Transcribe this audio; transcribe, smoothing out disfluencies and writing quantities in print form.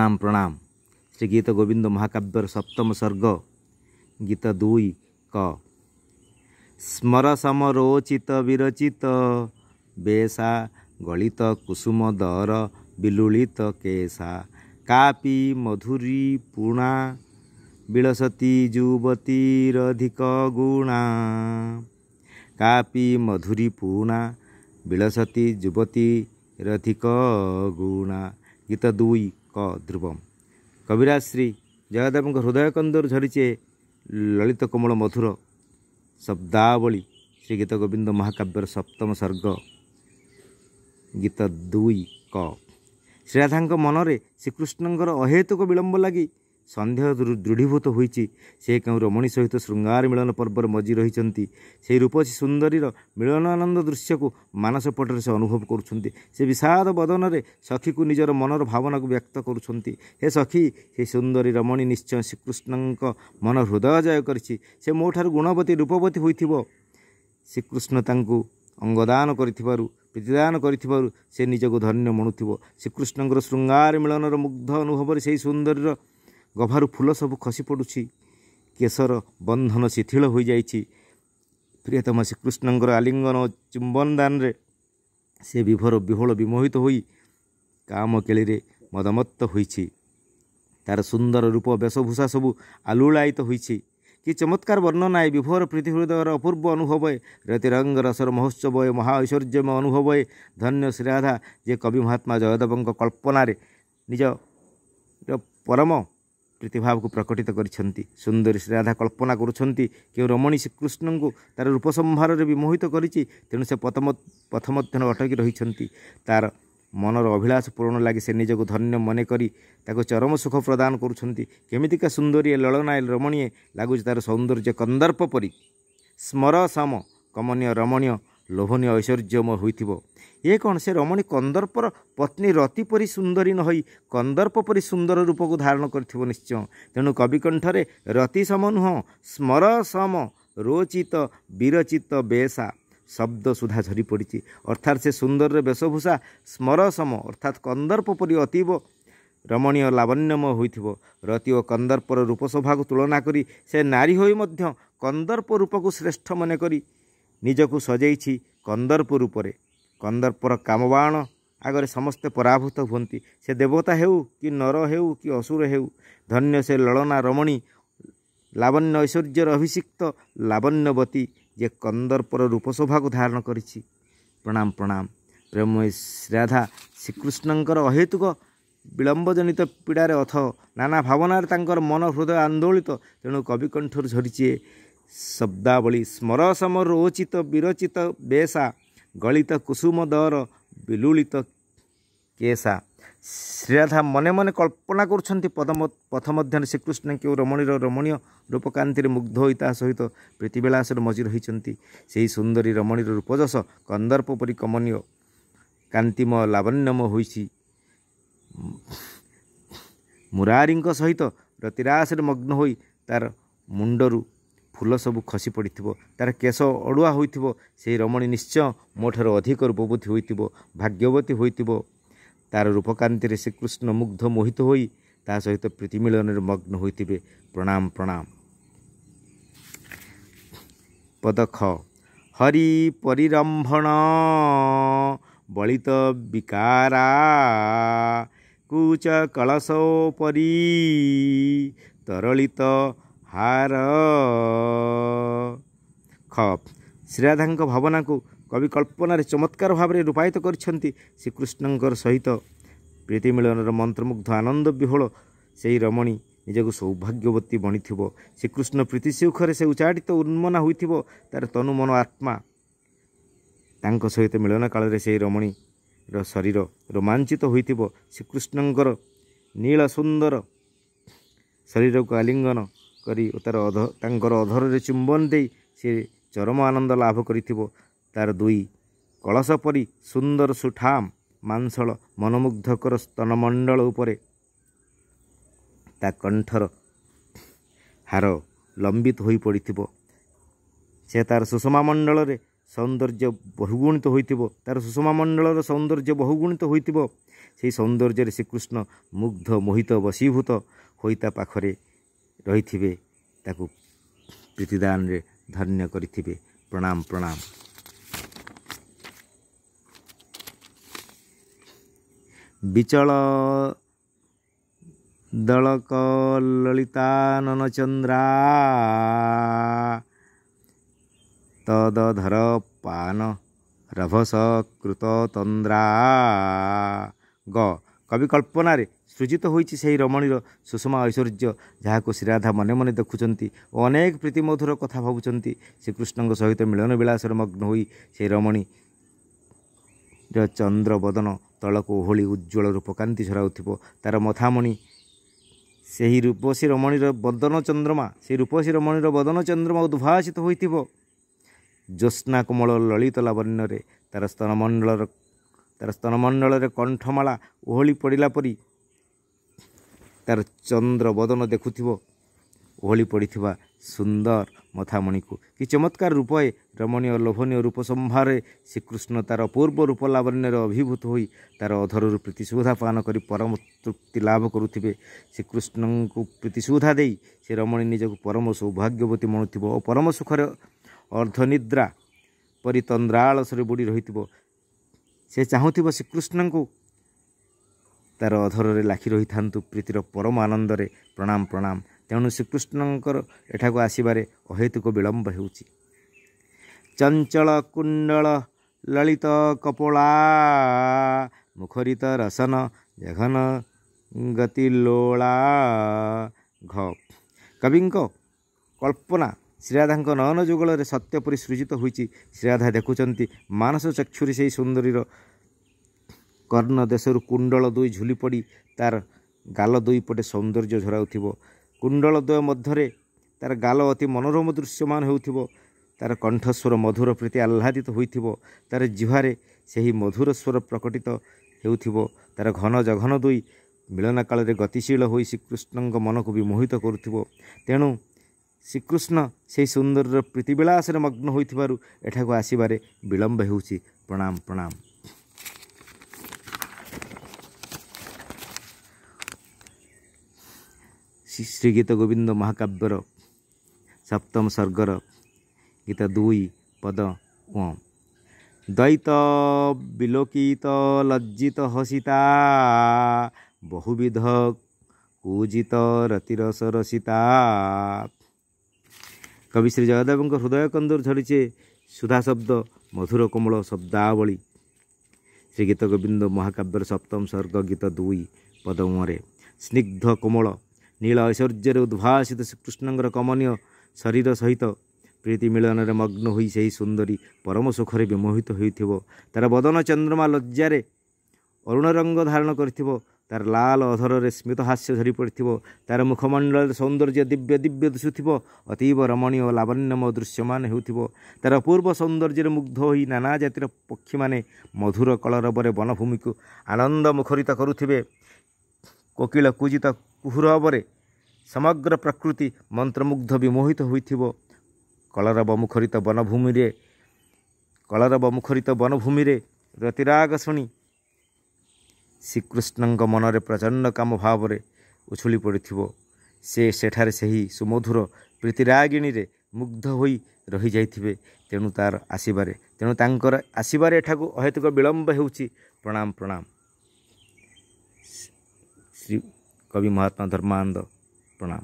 प्रणाम प्रणाम। श्री गीत गोविंद महाकाव्यर सप्तम सर्ग गीत 2 क स्मर समरोचित विरचित बेसा गलित कुसुम दर विलुलित केसा कापी मधुरी पूर्णा विलसती युवतीरधिक गुणा कापी मधुरी पूर्णा विलसती युवतीरधिक गुणा। गीत 2 क ध्रुवम। कविराज श्री जयदेव हृदय कंदर झरीचे ललित कोमल मधुर शब्दावली श्री गीत गोविंद महाकाव्यर सप्तम सर्ग गीत 2 क। श्रीराधा मनरे श्रीकृष्णंकर अहेतुक विलंब लगी सन्देह दृढ़ीभूत होईछि। से क्यों रमणी सहित श्रृंगार मिलन पर्वर मजी रही से रूपसी सुंदरीर मिलन आनंद दृश्य को मानस पटरे से अनुभव करुछन्ति। से विषाद बदन रे सखी को निजर मनर भावना को व्यक्त करुछन्ति। हे सखी, हे सुंदरी रमणी निश्चय श्रीकृष्णंक मन हृदय जय करिछि। से मोठार गुणवती रूपवती होइथिबो। श्रीकृष्ण तांकु अंगदान करिथिबारु प्रीतिदान करिथिबारु से निजको धन्य मणुथिबो। श्रीकृष्णंकर श्रृंगार मिलनर मुग्ध अनुभव से सुंदरीर गभारु फूल सब खसी पड़ुछि। केशर बंधन शिथिल हो जाइछि। प्रियतम श्रीकृष्णंकर आलिंगन चुंबन दान रे से विभोर विहोल विमोहित होई काम केली रे मदमत्त होइछि। तार सुंदर रूप वेशभूषा सबु आलुलायित होइछि। कि चमत्कार वर्णनाय विभोर प्रीति हृदयर अपूर्व अनुभव रतिरंग रसर महोत्सव महा ऐश्वर्यमय अनुभव। धन्य श्रीराधा जे कवि महात्मा जयदेव कल्पना रे निज परम प्रीतिभाव को प्रकटित करिसेंती। सुंदरी श्रीराधा कल्पना करुछंती कि रमणी श्रीकृष्ण को तार रूप संभार रे विमोहित करिछि। तेणु से पथ मध्य अटकी रहिछंती। तार मनर अभिलाष पूर्ण लगी से निजको धन्य मने करी ताको चरम सुख प्रदान करुछंती। केमितिका सुंदरी ललना रमणीय लागुछि तार सौंदर्य कंदर्प परी स्मर सम कमनीय रमणीय लोभनीय ऐश्वर्यमय होइथिबो। ये कौन से रमणी कंदर्पर पत्नी रति परी सुंदरी न होई कंदर्प परी सुंदर रूप को धारण करथिबो निश्चय। तेणु कवि कंठरे रति सम नुह स्मर सम रोचित विरचित बेसा शब्द सुधा झरी पड़ी। अर्थात से सुंदर वेशभूषा स्मर सम अर्थात कंदर्प परी अतीव रमणीय लावण्यमय होइथिबो। रति और कंदर्पर रूपशोभा को तुलना करी से नारी होई मध्य कंदर्प रूप को श्रेष्ठ मन करी निजको सजैछि कंदर्प रूपरे। कंदर्पर कामबाण आगरे समस्ते पराभूत हुंती। से देवता हेउ कि नर हेउ कि असुर हेउ। धन्य से ललना रमणी लावण्य ऐश्वर्यर अभिषिक्त लावण्यवती जे कंदर्पर रूपशोभा को धारण करिछि। प्रणाम प्रणाम। प्रेम श्रीराधा श्रीकृष्णंकर अहेतुक विलंबजनित पीड़ारे अथ नाना भावनार तांकर मन हृदय आंदोलित। तेणु कविकंठर झरीचे शब्दावली स्मर समर रोचित विरचित बेसा गलित कुसुम दर विलुलित केसा। श्रीराधा मने मने कल्पना करुछन्ति पथ मध्य श्रीकृष्ण के रमणीर रमणीय रूपकांति मुग्ध होई ता सहित प्रीतिविलास मजी रहिछन्ति। सेही सुंदरी रमणीर रूपजस कंदर्प परी कमनीय कांतिमय लावण्यमय होइछि। मुरारी सहित रतिरास मग्न होई तार मुंडरू फूल सब खसी पड़िथिबो। तार केश अड़ुआ होइथिबो। से रमणी निश्चय मोठार अधिक रूपवती होइथिबो भाग्यवती होइथिबो। तार रूपकांति श्रीकृष्ण मुग्ध मोहित होई ता सहित प्रीति मिलन मग्न होइथिबे। प्रणाम प्रणाम। पद ख हरि परिरंभण बलित विकारा कूच कलशोपरी तरलित हार। ख श्रीराधा भावना को कवि कल्पना चमत्कार भाव में रूपायित करछन्ति। श्रीकृष्णंकर सहित प्रीति मिलनर मंत्रमुग्ध आनंद विहोल से रमणी निजको सौभाग्यवती बणिथिबो। श्रीकृष्ण प्रीति सुखरे से उचाटित उन्मना होइथिबो। तार तनु मन आत्मा तांको सहित मिलन काल से रमणी शरीर रोमांचित होइथिबो। श्रीकृष्णंकर नील सुंदर शरीर को आलिंगन करी तार अधर रे चुंबन दे से चरम आनंद लाभ करिथिबो। तार 2 कलश परी सुंदर सुठाम मांसल मनमुग्धकर स्तनमंडल उपरे ता कंठर हार लंबित होई पड़िथिबो। से तार सुषमा मंडल रे ସୌନ୍ଦର୍ଯ୍ୟ ବହୁଗୁଣିତ ହୋଇଥିବ, ତାର ସୁଷମା ମଣ୍ଡଳର ସୌନ୍ଦର୍ଯ୍ୟ ବହୁଗୁଣିତ ହୋଇଥିବ। ସେହି ସୌନ୍ଦର୍ଯ୍ୟରେ ଶ୍ରୀକୃଷ୍ଣ ମୁଗ୍ଧ ମୋହିତ ବଶୀଭୂତ ହୋଇ ତା ପାଖରେ ରହିଥିବେ, ତାକୁ ପ୍ରୀତିଦାନରେ ଧନ୍ୟ କରିଥିବେ। ପ୍ରଣାମ ପ୍ରଣାମ। ବିଚଳ ଦଳକ ଲଳିତାନନ ଚନ୍ଦ୍ରା ତଦଧର ପାନ ରଭସ କୃତ ତନ୍ଦ୍ରା। ଗ କବି କଳ୍ପନାରେ ସୃଜିତ ହୋଇଛି ସେହି ରମଣୀର ସୁଷମା ଐଶ୍ୱର୍ଯ୍ୟ, ଯାହାକୁ ଶ୍ରୀରାଧା ମନେ ମନେ ଦେଖୁଛନ୍ତି ଓ ଅନେକ ପ୍ରୀତିମଧୁର କଥା ଭାବୁଛନ୍ତି। ଶ୍ରୀକୃଷ୍ଣଙ୍କ ସହିତ ମିଳନ ବିଳାସରେ ମଗ୍ନ ହୋଇ ସେହି ରମଣୀର ଚନ୍ଦ୍ର ବଦନ ତଳକୁ ଓହଳି ଉଜ୍ଜ୍ୱଳ ରୂପକାନ୍ତି ଝରାଉଥିବ। ତାର ମଥାମଣି ସେହି ରୂପସୀ ରମଣୀର ବଦନ ଚନ୍ଦ୍ରମା ଉଦ୍ଭାସିତ ହୋଇଥିବ। ଜ୍ୟୋତ୍ସ୍ନା କୋମଳ ଲଳିତ ଲାବଣ୍ୟରେ ତାର ସ୍ତନମଣ୍ଡଳରେ କଣ୍ଠମାଳା ଓହଳି ପଡ଼ିଲା ପରି ତାର ଚନ୍ଦ୍ର ବଦନ ଦେଖୁଥିବ ଓହଳି ପଡ଼ିଥିବା ସୁନ୍ଦର ମଥାମଣିକୁ। କି ଚମତ୍କାର ରୂପଏ ରମଣୀୟ ଲୋଭନୀୟ ରୂପ ସମ୍ଭାରରେ ଶ୍ରୀକୃଷ୍ଣ ତାର ଅପୂର୍ବ ରୂପ ଲାବଣ୍ୟରେ ଅଭିଭୂତ ହୋଇ ତାର ଅଧରରୁ ପ୍ରୀତିସୁଧା ପାନ କରି ପରମ ତୃପ୍ତି ଲାଭ କରୁଥିବେ। ଶ୍ରୀକୃଷ୍ଣଙ୍କୁ ପ୍ରୀତିସୁଧା ଦେଇ ସେ ରମଣୀ ନିଜକୁ ପରମ ସୌଭାଗ୍ୟବତୀ ମଣୁଥିବ ଓ ପରମ ସୁଖରେ ଅର୍ଦ୍ଧନିଦ୍ରା ପରି ତନ୍ଦ୍ରାଳସରେ ବୁଡ଼ି ରହିଥିବ। ସେ ଚାହୁଁଥିବ ଶ୍ରୀକୃଷ୍ଣଙ୍କୁ ତାର ଅଧରରେ ଲାଖି ରହିଥାନ୍ତୁ ପ୍ରୀତିର ପରମ ଆନନ୍ଦରେ। ପ୍ରଣାମ ପ୍ରଣାମ। ତେଣୁ ଶ୍ରୀକୃଷ୍ଣଙ୍କର ଏଠାକୁ ଆସିବାରେ ଅହେତୁକ ବିଳମ୍ବ ହେଉଛି। ଚଞ୍ଚଳ କୁଣ୍ଡଳ ଲଳିତ କପୋଳା ମୁଖରିତ ରସନ ଜଘନ ଗତିଲୋଳା। ଘ କବିଙ୍କ କଳ୍ପନା ଶ୍ରୀରାଧାଙ୍କ ନୟନ ଯୁଗଳରେ ସତ୍ୟ ପରି ସୃଜିତ ହୋଇଛି। ଶ୍ରୀରାଧା ଦେଖୁଛନ୍ତି ମାନସ ଚକ୍ଷୁରେ ସେହି ସୁନ୍ଦରୀର କର୍ଣ୍ଣ ଦେଶରୁ କୁଣ୍ଡଳ ଦୁଇ ଝୁଲି ପଡ଼ି ତାର ଗାଲ ଦୁଇ ପଟେ ସୌନ୍ଦର୍ଯ୍ୟ ଝରାଉଥିବ। କୁଣ୍ଡଳ ଦ୍ୱୟ ମଧ୍ୟରେ ତାର ଗାଲ ଅତି ମନୋରମ ଦୃଶ୍ୟମାନ ହେଉଥିବ। ତାର କଣ୍ଠସ୍ୱର ମଧୁର ପ୍ରୀତି ଆହ୍ଲାଦିତ ହୋଇଥିବ। ତାର ଜିହ୍ୱାରେ ସେହି ମଧୁର ସ୍ୱର ପ୍ରକଟିତ ହେଉଥିବ। ତାର ଘନ ଜଘନ ଦୁଇ ମିଳନ କାଳରେ ଗତିଶୀଳ ହୋଇ ଶ୍ରୀକୃଷ୍ଣଙ୍କ ମନକୁ ବିମୋହିତ କରୁଥିବ। ତେଣୁ ଶ୍ରୀକୃଷ୍ଣ ସେହି ସୁନ୍ଦରର ପ୍ରୀତିବିଳାସରେ ମଗ୍ନ ହୋଇଥିବାରୁ ଏଠାକୁ ଆସିବାରେ ବିଳମ୍ବ ହେଉଛି। ପ୍ରଣାମ ପ୍ରଣାମ। ଶ୍ରୀଗୀତ ଗୋବିନ୍ଦ ମହାକାବ୍ୟର ସପ୍ତମ ସର୍ଗର ଗୀତ 2 ପଦ ୱ। ଦ୍ୱୈତ ବିଲୋକିତ ଲଜ୍ଜିତ ହସିତା ବହୁବିଧ କୁଜିତ ରତିରସ ରସିତା। କବି ଶ୍ରୀ ଜୟଦେବଙ୍କ ହୃଦୟ କନ୍ଦର ଝରିଛେ ସୁଧା ଶବ୍ଦ ମଧୁର କୋମଳ ଶବ୍ଦାବଳୀ। ଶ୍ରୀଗୀତ ଗୋବିନ୍ଦ ମହାକାବ୍ୟର ସପ୍ତମ ସର୍ଗ ଗୀତ 2 ପଦ ରେ ସ୍ନିଗ୍ଧ କୋମଳ ନୀଳ ଐଶ୍ୱର୍ଯ୍ୟରେ ଉଦ୍ଭାସିତ ଶ୍ରୀକୃଷ୍ଣଙ୍କର କମନୀୟ ଶରୀର ସହିତ ପ୍ରୀତି ମିଳନରେ ମଗ୍ନ ହୋଇ ସେହି ସୁନ୍ଦରୀ ପରମ ସୁଖରେ ବିମୋହିତ ହୋଇଥିବ। ତାର ବଦନ ଚନ୍ଦ୍ରମା ଲଜ୍ଜାରେ ଅରୁଣ ରଙ୍ଗ ଧାରଣ କରିଥିବ। ତାର ଲାଲ ଅଧରରେ ସ୍ମିତ ହାସ୍ୟ ଝରି ପଡ଼ିଥିବ। ତାର ମୁଖମଣ୍ଡଳରେ ସୌନ୍ଦର୍ଯ୍ୟ ଦିବ୍ୟ ଦିବ୍ୟ ଦିଶୁଥିବ। ଅତୀବ ରମଣୀୟ ଓ ଲାବଣ୍ୟମୟ ଦୃଶ୍ୟମାନ ହେଉଥିବ। ତାର ଅପୂର୍ବ ସୌନ୍ଦର୍ଯ୍ୟରେ ମୁଗ୍ଧ ହୋଇ ନାନା ଜାତିର ପକ୍ଷୀମାନେ ମଧୁର କଳରବରେ ବନଭୂମିକୁ ଆନନ୍ଦ ମୁଖରିତ କରୁଥିବେ। କୋକିଳ କୁଜିତ କୁହୁରବରେ ସମଗ୍ର ପ୍ରକୃତି ମନ୍ତ୍ରମୁଗ୍ଧ ବିମୋହିତ ହୋଇଥିବ। କଳରବ ମୁଖରିତ ବନଭୂମିରେ ରତିରାଗ ଶୁଣି ଶ୍ରୀକୃଷ୍ଣଙ୍କ ମନରେ ପ୍ରଚଣ୍ଡ କାମ ଭାବରେ ଉଛୁଳି ପଡ଼ିଥିବ। ସେ ସେଠାରେ ସେହି ସୁମଧୁର ପ୍ରୀତିରାଗିଣୀରେ ମୁଗ୍ଧ ହୋଇ ରହିଯାଇଥିବେ। ତେଣୁ ତାଙ୍କର ଆସିବାରେ ଏଠାକୁ ଅହେତୁକ ବିଳମ୍ବ ହେଉଛି। ପ୍ରଣାମ ପ୍ରଣାମ। ଶ୍ରୀ କବି ମହାତ୍ମା ଧର୍ମାନନ୍ଦ। ପ୍ରଣାମ।